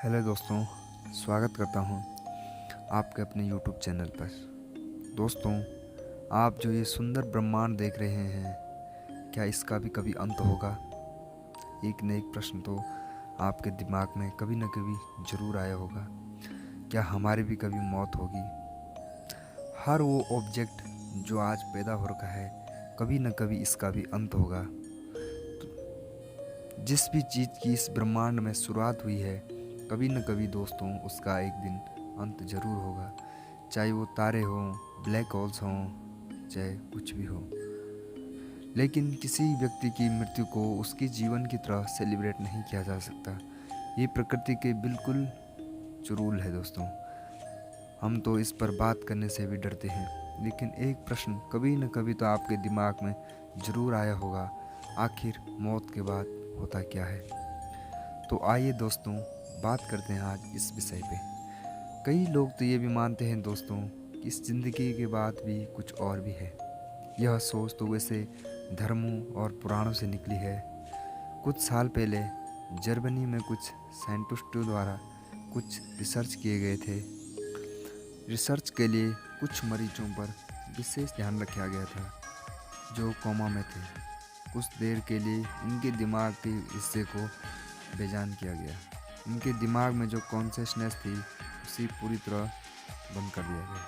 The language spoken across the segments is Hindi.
हेलो दोस्तों, स्वागत करता हूँ आपके अपने यूट्यूब चैनल पर। दोस्तों, आप जो ये सुंदर ब्रह्मांड देख रहे हैं, क्या इसका भी कभी अंत होगा? एक न एक प्रश्न तो आपके दिमाग में कभी न कभी ज़रूर आया होगा। क्या हमारी भी कभी मौत होगी? हर वो ऑब्जेक्ट जो आज पैदा हो रखा है, कभी न कभी इसका भी अंत होगा। जिस भी चीज़ की इस ब्रह्मांड में शुरुआत हुई है, कभी न कभी दोस्तों उसका एक दिन अंत ज़रूर होगा। चाहे वो तारे हों, ब्लैक होल्स हों, चाहे कुछ भी हो। लेकिन किसी व्यक्ति की मृत्यु को उसके जीवन की तरह सेलिब्रेट नहीं किया जा सकता। ये प्रकृति के बिल्कुल चुरूल है दोस्तों। हम तो इस पर बात करने से भी डरते हैं। लेकिन एक प्रश्न कभी न कभी तो आपके दिमाग में ज़रूर आया होगा, आखिर मौत के बाद होता क्या है? तो आइए दोस्तों, बात करते हैं आज इस विषय पे। कई लोग तो ये भी मानते हैं दोस्तों कि इस ज़िंदगी के बाद भी कुछ और भी है। यह सोच तो वैसे धर्मों और पुराणों से निकली है। कुछ साल पहले जर्मनी में कुछ साइंटिस्टों द्वारा कुछ रिसर्च किए गए थे। रिसर्च के लिए कुछ मरीजों पर विशेष ध्यान रखा गया था जो कोमा में थे। कुछ देर के लिए इनके दिमाग के हिस्से को बेजान किया गया। इनके दिमाग में जो कॉन्शसनेस थी उसी पूरी तरह बंद कर दिया गया।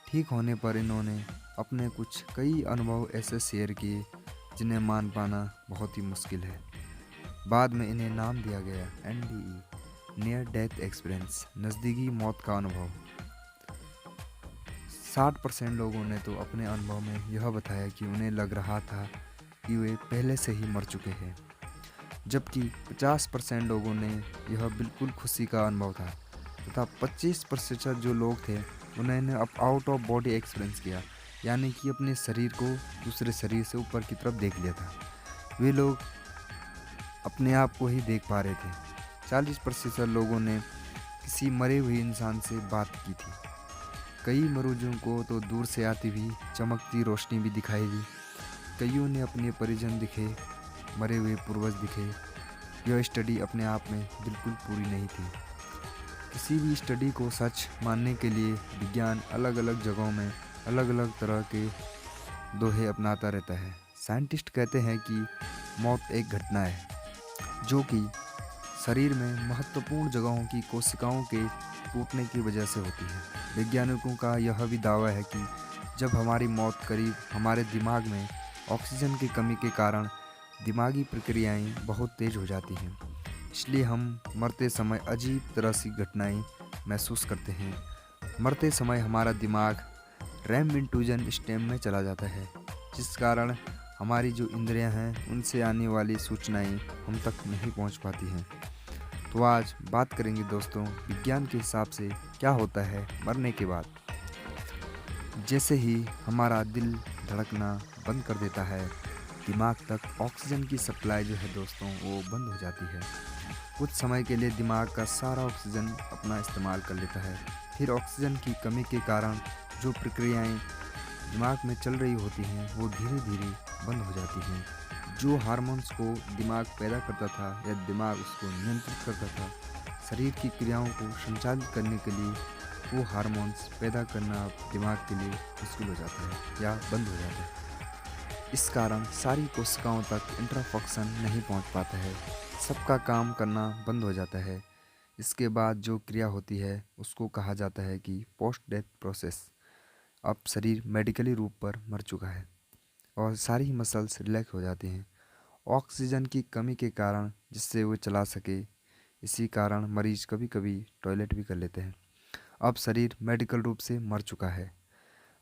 ठीक होने पर इन्होंने अपने कुछ कई अनुभव ऐसे शेयर किए जिन्हें मान पाना बहुत ही मुश्किल है। बाद में इन्हें नाम दिया गया NDE, नियर डेथ एक्सपीरियंस, नज़दीकी मौत का अनुभव। 60% लोगों ने तो अपने अनुभव में यह बताया कि उन्हें लग रहा था कि वे पहले से ही मर चुके हैं, जबकि 50% लोगों ने यह बिल्कुल खुशी का अनुभव था तथा 25% जो लोग थे उन्होंने अब आउट ऑफ बॉडी एक्सपीरियंस किया, यानी कि अपने शरीर को दूसरे शरीर से ऊपर की तरफ देख लिया था। वे लोग अपने आप को ही देख पा रहे थे। 40% लोगों ने किसी मरे हुए इंसान से बात की थी। कई मरीजों को तो दूर से आती हुई चमकती रोशनी भी दिखाई दी। कईयों ने अपने परिजन दिखे, मरे हुए पूर्वज दिखे। यह स्टडी अपने आप में बिल्कुल पूरी नहीं थी। किसी भी स्टडी को सच मानने के लिए विज्ञान अलग अलग जगहों में अलग अलग तरह के दोहे अपनाता रहता है। साइंटिस्ट कहते हैं कि मौत एक घटना है जो कि शरीर में महत्वपूर्ण जगहों की कोशिकाओं के टूटने की वजह से होती है। वैज्ञानिकों का यह भी दावा है कि जब हमारी मौत करीब हमारे दिमाग में ऑक्सीजन की कमी के कारण दिमागी प्रक्रियाएं बहुत तेज हो जाती हैं। इसलिए हम मरते समय अजीब तरह सी घटनाएं महसूस करते हैं। मरते समय हमारा दिमाग रैम इंट्रूजन स्टेम में चला जाता है, जिस कारण हमारी जो इंद्रियां हैं उनसे आने वाली सूचनाएं हम तक नहीं पहुंच पाती हैं। तो आज बात करेंगे दोस्तों, विज्ञान के हिसाब से क्या होता है मरने के बाद। जैसे ही हमारा दिल धड़कना बंद कर देता है, दिमाग तक ऑक्सीजन की सप्लाई जो है दोस्तों वो बंद हो जाती है। कुछ समय के लिए दिमाग का सारा ऑक्सीजन अपना इस्तेमाल कर लेता है। फिर ऑक्सीजन की कमी के कारण जो प्रक्रियाएं दिमाग में चल रही होती हैं वो धीरे धीरे बंद हो जाती हैं। जो हार्मोन्स को दिमाग पैदा करता था या दिमाग उसको नियंत्रित करता था, शरीर की क्रियाओं को संचालित करने के लिए वो हार्मोन्स पैदा करना अब दिमाग के लिए मुश्किल हो जाता है या बंद हो जाता है। इस कारण सारी कोशिकाओं तक इंटरफंक्शन नहीं पहुंच पाता है, सबका काम करना बंद हो जाता है। इसके बाद जो क्रिया होती है उसको कहा जाता है कि पोस्ट डेथ प्रोसेस। अब शरीर मेडिकली रूप पर मर चुका है और सारी मसल्स रिलैक्स हो जाती हैं ऑक्सीजन की कमी के कारण, जिससे वो चला सके। इसी कारण मरीज कभी कभी टॉयलेट भी कर लेते हैं। अब शरीर मेडिकल रूप से मर चुका है।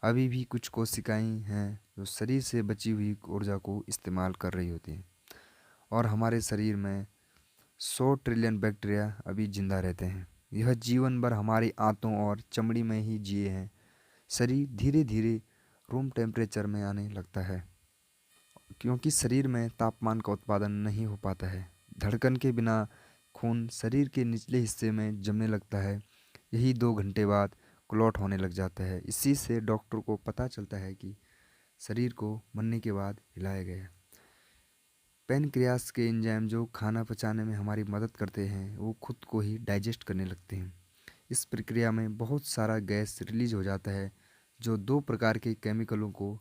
अभी भी कुछ कोशिकाएं हैं जो शरीर से बची हुई ऊर्जा को इस्तेमाल कर रही होती हैं और हमारे शरीर में 100 ट्रिलियन बैक्टीरिया अभी जिंदा रहते हैं। यह जीवन भर हमारी आंतों और चमड़ी में ही जिए हैं। शरीर धीरे धीरे रूम टेम्परेचर में आने लगता है क्योंकि शरीर में तापमान का उत्पादन नहीं हो पाता है। धड़कन के बिना खून शरीर के निचले हिस्से में जमने लगता है। यही 2 घंटे बाद क्लॉट होने लग जाता है। इसी से डॉक्टर को पता चलता है कि शरीर को मरने के बाद हिलाया गया। पैनक्रियास के एंजाइम जो खाना पचाने में हमारी मदद करते हैं वो खुद को ही डाइजेस्ट करने लगते हैं। इस प्रक्रिया में बहुत सारा गैस रिलीज हो जाता है जो दो प्रकार के केमिकलों को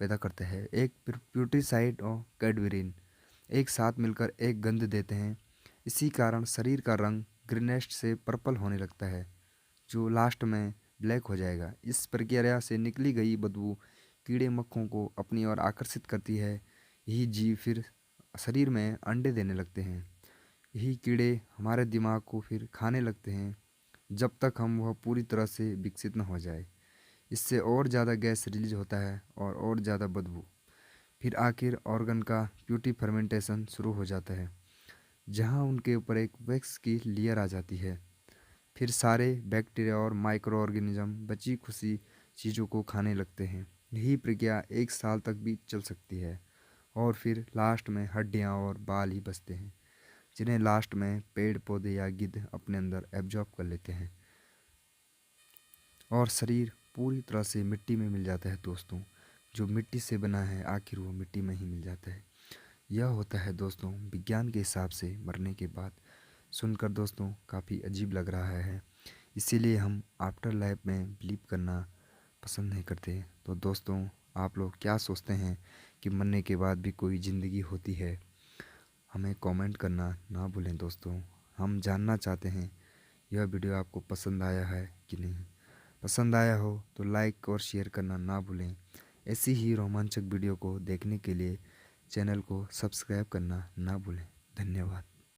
पैदा करते हैं, एक प्यूट्रीसाइड और कैडवेरिन एक साथ मिलकर एक गंध देते हैं। इसी कारण शरीर का रंग ग्रीनिश से पर्पल होने लगता है जो लास्ट में ब्लैक हो जाएगा। इस प्रक्रिया से निकली गई बदबू कीड़े मकोड़ों को अपनी ओर आकर्षित करती है। यही जीव फिर शरीर में अंडे देने लगते हैं। यही कीड़े हमारे दिमाग को फिर खाने लगते हैं जब तक हम वह पूरी तरह से विकसित न हो जाए। इससे और ज़्यादा गैस रिलीज होता है और ज़्यादा बदबू। फिर आखिर ऑर्गन का प्यूटी फर्मेंटेशन शुरू हो जाता है जहाँ उनके ऊपर एक वैक्स की लेयर आ जाती है। फिर सारे बैक्टीरिया और माइक्रो ऑर्गेनिज्म बची खुशी चीज़ों को खाने लगते हैं। यही प्रक्रिया 1 साल तक भी चल सकती है और फिर लास्ट में हड्डियाँ और बाल ही बचते हैं जिन्हें लास्ट में पेड़ पौधे या गिद्ध अपने अंदर एब्जॉर्ब कर लेते हैं और शरीर पूरी तरह से मिट्टी में मिल जाता है दोस्तों। जो मिट्टी से बना है आखिर वो मिट्टी में ही मिल जाता है। यह होता है दोस्तों विज्ञान के हिसाब से मरने के बाद। सुनकर दोस्तों काफ़ी अजीब लग रहा है, इसीलिए हम आफ्टर लाइफ में बिलीव करना पसंद नहीं करते। तो दोस्तों आप लोग क्या सोचते हैं कि मरने के बाद भी कोई ज़िंदगी होती है? हमें कमेंट करना ना भूलें दोस्तों। हम जानना चाहते हैं यह वीडियो आपको पसंद आया है कि नहीं। पसंद आया हो तो लाइक और शेयर करना ना भूलें। ऐसी ही रोमांचक वीडियो को देखने के लिए चैनल को सब्सक्राइब करना ना भूलें। धन्यवाद।